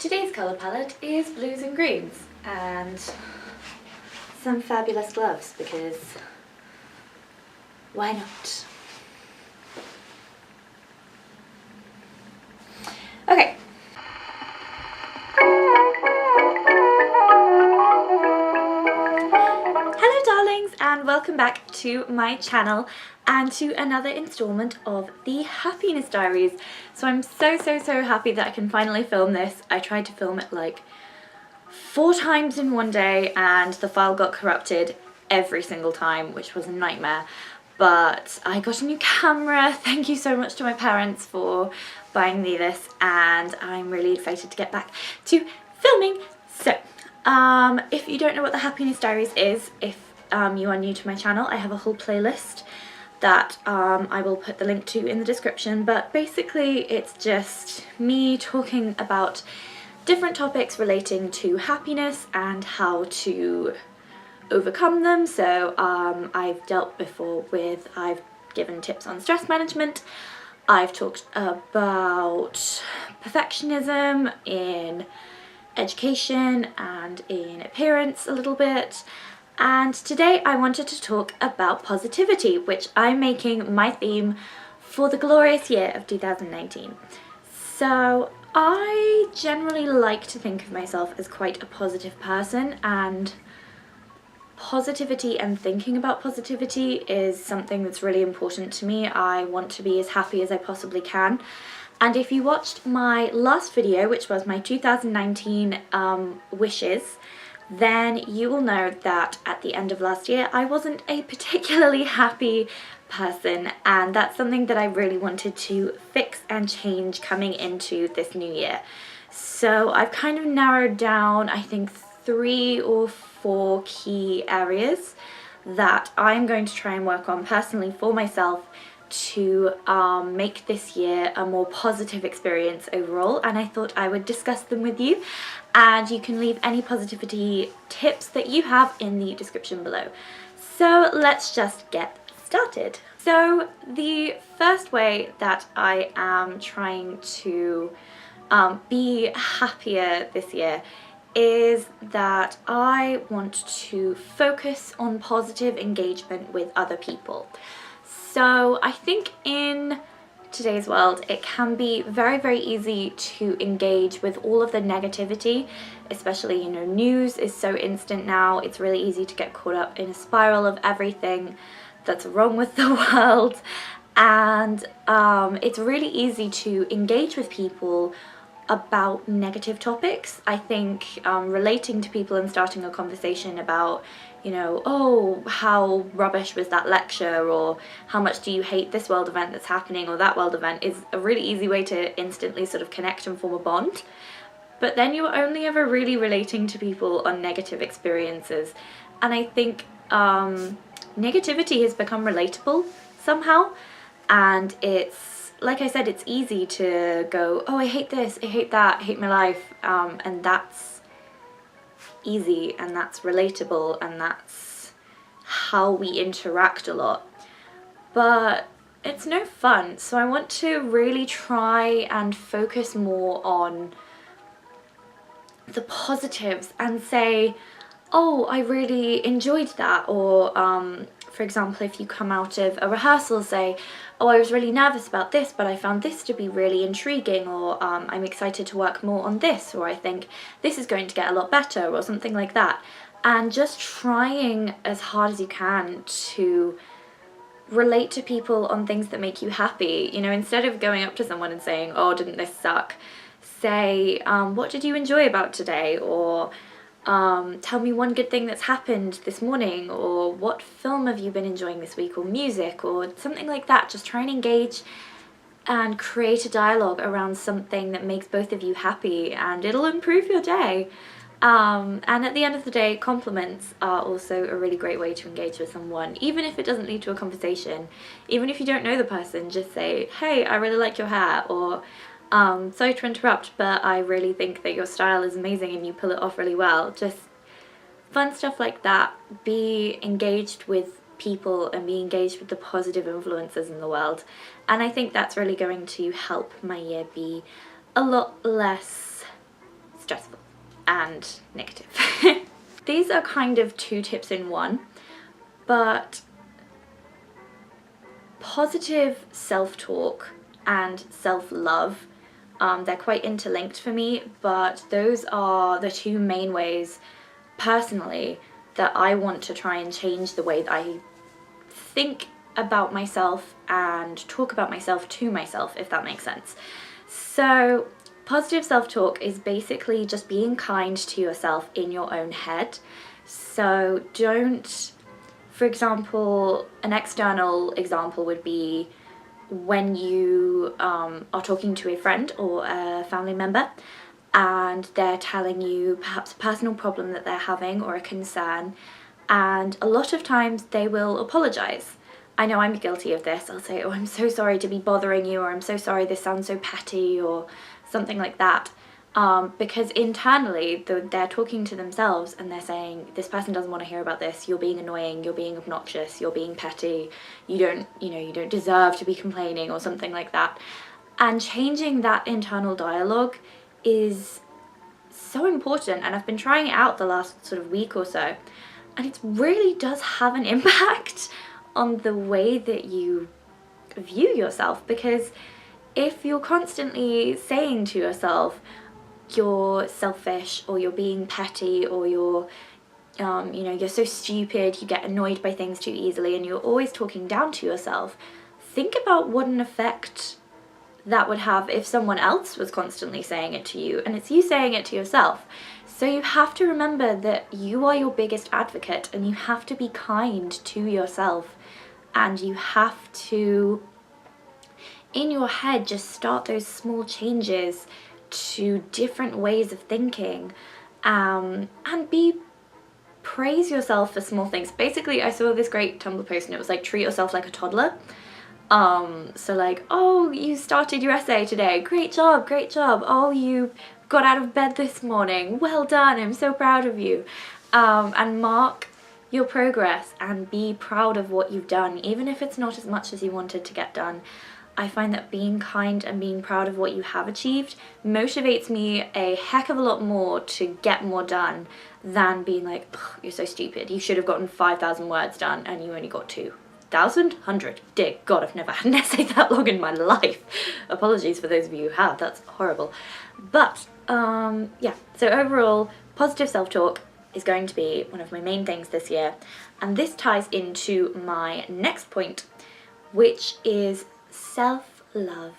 Today's colour palette is blues and greens and some fabulous gloves because why not? Okay. Hello darlings and welcome back to my channel and to another installment of the Happiness Diaries. So I'm so happy that I can finally film this. I tried to film it like 4 times in one day and the file got corrupted every single time, which was a nightmare. But I got a new camera. Thank you so much to my parents for buying me this, and I'm really excited to get back to filming. So if you don't know what the Happiness Diaries is, if you are new to my channel, I have a whole playlist that I will put the link to in the description, but basically it's just me talking about different topics relating to happiness and how to overcome them. So I've dealt before with, I've given tips on stress management, I've talked about perfectionism in education and in appearance a little bit, and today I wanted to talk about positivity, which I'm making my theme for the glorious year of 2019. So I generally like to think of myself as quite a positive person, and positivity and thinking about positivity is something that's really important to me. I want to be as happy as I possibly can. And if you watched my last video, which was my 2019 wishes, then you will know that at the end of last year I wasn't a particularly happy person, and that's something that I really wanted to fix and change coming into this new year. So I've kind of narrowed down, I think, 3 or 4 key areas that I'm going to try and work on personally for myself to make this year a more positive experience overall, and I thought I would discuss them with you, and you can leave any positivity tips that you have in the description below. So let's just get started. So the first way that I am trying to be happier this year is that I want to focus on positive engagement with other people. So I think in today's world it can be very easy to engage with all of the negativity, especially, you know, news is so instant now. It's really easy to get caught up in a spiral of everything that's wrong with the world, and it's really easy to engage with people about negative topics. I think relating to people and starting a conversation about, you know, oh, how rubbish was that lecture, or how much do you hate this world event that's happening or that world event, is a really easy way to instantly sort of connect and form a bond. But then you're only ever really relating to people on negative experiences, and I think negativity has become relatable somehow, and it's, like I said, it's easy to go, oh, I hate this, I hate that, I hate my life, and that's easy and that's relatable and that's how we interact a lot. But it's no fun, so I want to really try and focus more on the positives and say, oh, I really enjoyed that, or for example, if you come out of a rehearsal, say, oh, I was really nervous about this, but I found this to be really intriguing, or I'm excited to work more on this, or I think this is going to get a lot better, or something like that. And just trying as hard as you can to relate to people on things that make you happy. You know, instead of going up to someone and saying, oh, didn't this suck, say, what did you enjoy about today, or tell me one good thing that's happened this morning, or what film have you been enjoying this week, or music, or something like that. Just try and engage and create a dialogue around something that makes both of you happy, and it'll improve your day. And at the end of the day, compliments are also a really great way to engage with someone, even if it doesn't lead to a conversation. Even if you don't know the person, just say, hey, I really like your hair, or sorry to interrupt, but I really think that your style is amazing and you pull it off really well. Just fun stuff like that. Be engaged with people and be engaged with the positive influences in the world. And I think that's really going to help my year be a lot less stressful and negative. These are kind of 2 tips in one, but positive self-talk and self-love, they're quite interlinked for me, but those are the 2 main ways personally that I want to try and change the way that I think about myself and talk about myself to myself, if that makes sense. So positive self-talk is basically just being kind to yourself in your own head. So don't, for example, an external example would be when you are talking to a friend or a family member and they're telling you perhaps a personal problem that they're having or a concern, and a lot of times they will apologize. I know I'm guilty of this. I'll say, oh, I'm so sorry to be bothering you, or I'm so sorry this sounds so petty, or something like that. Because internally they're talking to themselves and they're saying, this person doesn't want to hear about this, you're being annoying, you're being obnoxious, you're being petty, you don't deserve to be complaining, or something like that. And changing that internal dialogue is so important, and I've been trying it out the last sort of week or so, and it really does have an impact on the way that you view yourself. Because if you're constantly saying to yourself you're selfish, or you're being petty, or you're you're so stupid, you get annoyed by things too easily, and you're always talking down to yourself, think about what an effect that would have if someone else was constantly saying it to you, and it's you saying it to yourself. So you have to remember that you are your biggest advocate, and you have to be kind to yourself, and you have to, in your head, just start those small changes to different ways of thinking, and praise yourself for small things. Basically, I saw this great Tumblr post and it was like, treat yourself like a toddler. So like, oh, you started your essay today, great job, great job. Oh, you got out of bed this morning, well done, I'm so proud of you. And mark your progress and be proud of what you've done, even if it's not as much as you wanted to get done. I find that being kind and being proud of what you have achieved motivates me a heck of a lot more to get more done than being like, you're so stupid, you should have gotten 5,000 words done and you only got 2,000? 100? Dear God, I've never had an essay that long in my life. Apologies for those of you who have, that's horrible. But yeah, so overall, positive self-talk is going to be one of my main things this year, and this ties into my next point, which is self-love.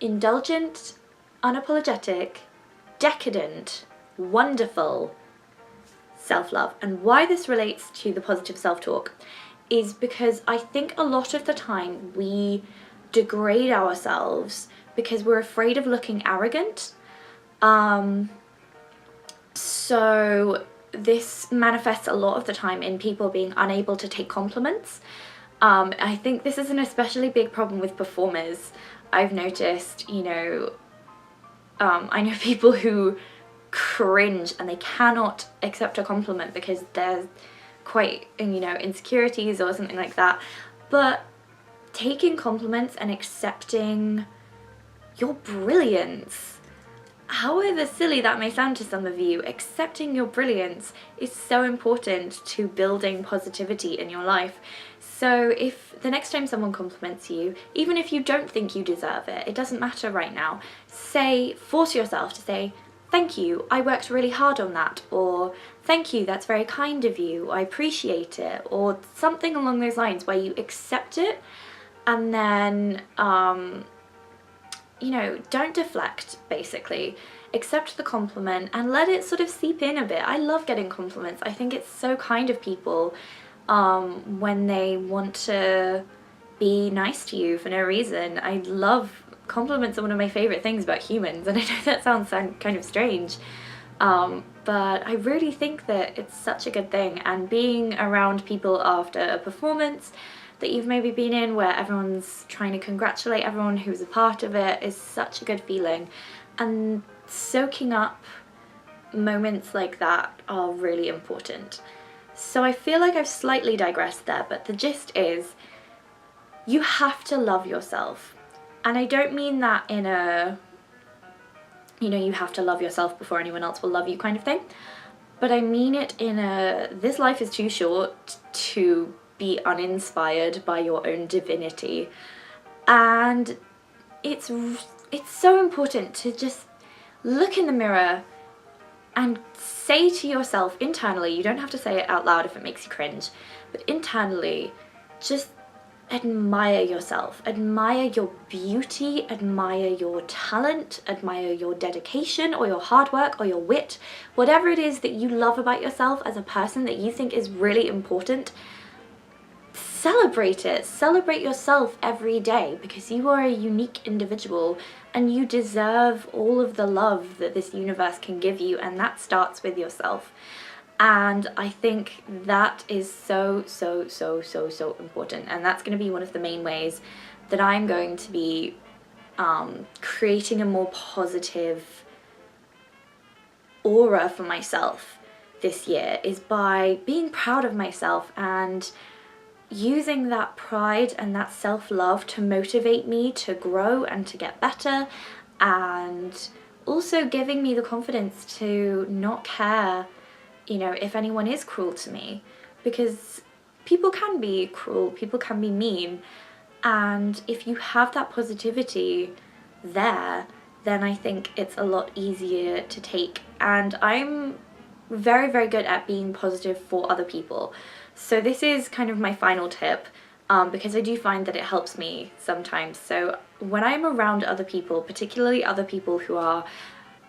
Indulgent, unapologetic, decadent, wonderful self-love. And why this relates to the positive self-talk is because I think a lot of the time we degrade ourselves because we're afraid of looking arrogant. So this manifests a lot of the time in people being unable to take compliments. I think this is an especially big problem with performers. I've noticed, I know people who cringe and they cannot accept a compliment because there's quite, insecurities or something like that. But taking compliments and accepting your brilliance, however silly that may sound to some of you, accepting your brilliance is so important to building positivity in your life. So if the next time someone compliments you, even if you don't think you deserve it, it doesn't matter right now, force yourself to say, thank you, I worked really hard on that, or thank you, that's very kind of you, I appreciate it, or something along those lines where you accept it and then, don't deflect, basically. Accept the compliment and let it sort of seep in a bit. I love getting compliments. I think it's so kind of people when they want to be nice to you for no reason. I love compliments, are one of my favorite things about humans, and I know that sounds kind of strange, but I really think that it's such a good thing. And being around people after a performance that you've maybe been in where everyone's trying to congratulate everyone who's a part of it is such a good feeling, and soaking up moments like that are really important. So I feel like I've slightly digressed there, but the gist is you have to love yourself. And I don't mean that in a you know, you have to love yourself before anyone else will love you kind of thing. But I mean it in a, this life is too short to be uninspired by your own divinity. And it's so important to just look in the mirror and say to yourself internally, you don't have to say it out loud if it makes you cringe, but internally, just admire yourself, admire your beauty, admire your talent, admire your dedication or your hard work or your wit, whatever it is that you love about yourself as a person that you think is really important. Celebrate it. Celebrate yourself every day, because you are a unique individual and you deserve all of the love that this universe can give you, and that starts with yourself. And I think that is so important, and that's going to be one of the main ways that I'm going to be creating a more positive aura for myself this year, is by being proud of myself and using that pride and that self-love to motivate me to grow and to get better, and also giving me the confidence to not care, you know, if anyone is cruel to me, because people can be cruel, people can be mean, and if you have that positivity there, then I think it's a lot easier to take. And I'm very good at being positive for other people. So this is kind of my final tip, because I do find that it helps me sometimes. So when I'm around other people, particularly other people who are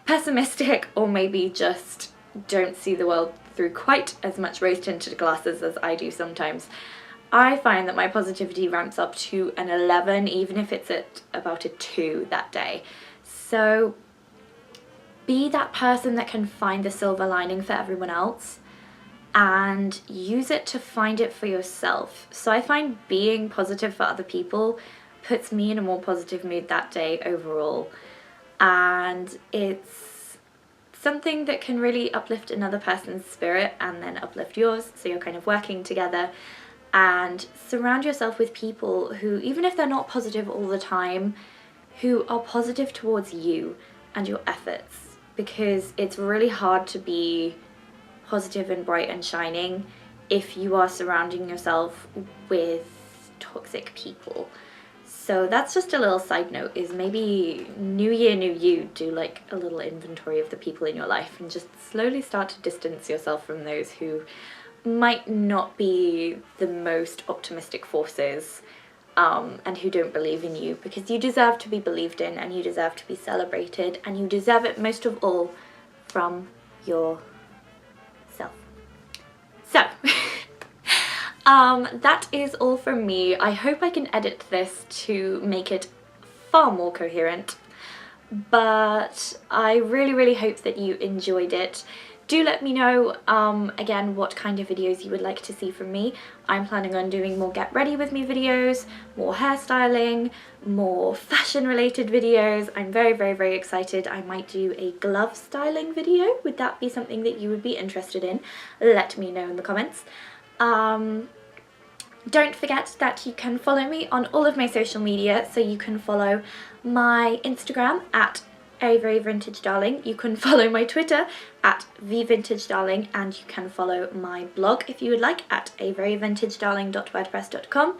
pessimistic or maybe just don't see the world through quite as much rose-tinted glasses as I do sometimes, I find that my positivity ramps up to an 11, even if it's at about a 2 that day. So be that person that can find the silver lining for everyone else and use it to find it for yourself. So I find being positive for other people puts me in a more positive mood that day overall, and it's something that can really uplift another person's spirit and then uplift yours, so you're kind of working together. And surround yourself with people who, even if they're not positive all the time, who are positive towards you and your efforts, because it's really hard to be positive and bright and shining if you are surrounding yourself with toxic people. So that's just a little side note, is maybe new year, new you, do like a little inventory of the people in your life and just slowly start to distance yourself from those who might not be the most optimistic forces, and who don't believe in you, because you deserve to be believed in and you deserve to be celebrated, and you deserve it most of all from yourself. So that is all from me. I hope I can edit this to make it far more coherent, but I really hope that you enjoyed it. Do let me know, again, what kind of videos you would like to see from me. I'm planning on doing more get ready with me videos, more hairstyling, more fashion related videos. I'm very excited. I might do a glove styling video. Would that be something that you would be interested in? Let me know in the comments. Don't forget that you can follow me on all of my social media. So you can follow my Instagram at @AVeryVintageDarling, you can follow my Twitter at @VVintageDarling, and you can follow my blog if you would like at averyvintagedarling.wordpress.com.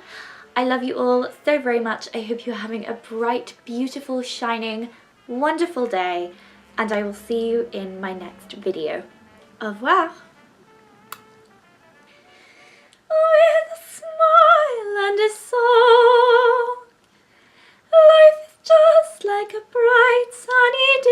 I love you all so very much. I hope you're having a bright, beautiful, shining, wonderful day, and I will see you in my next video. Au revoir! With a smile and a song, life is just like a bright sunny day.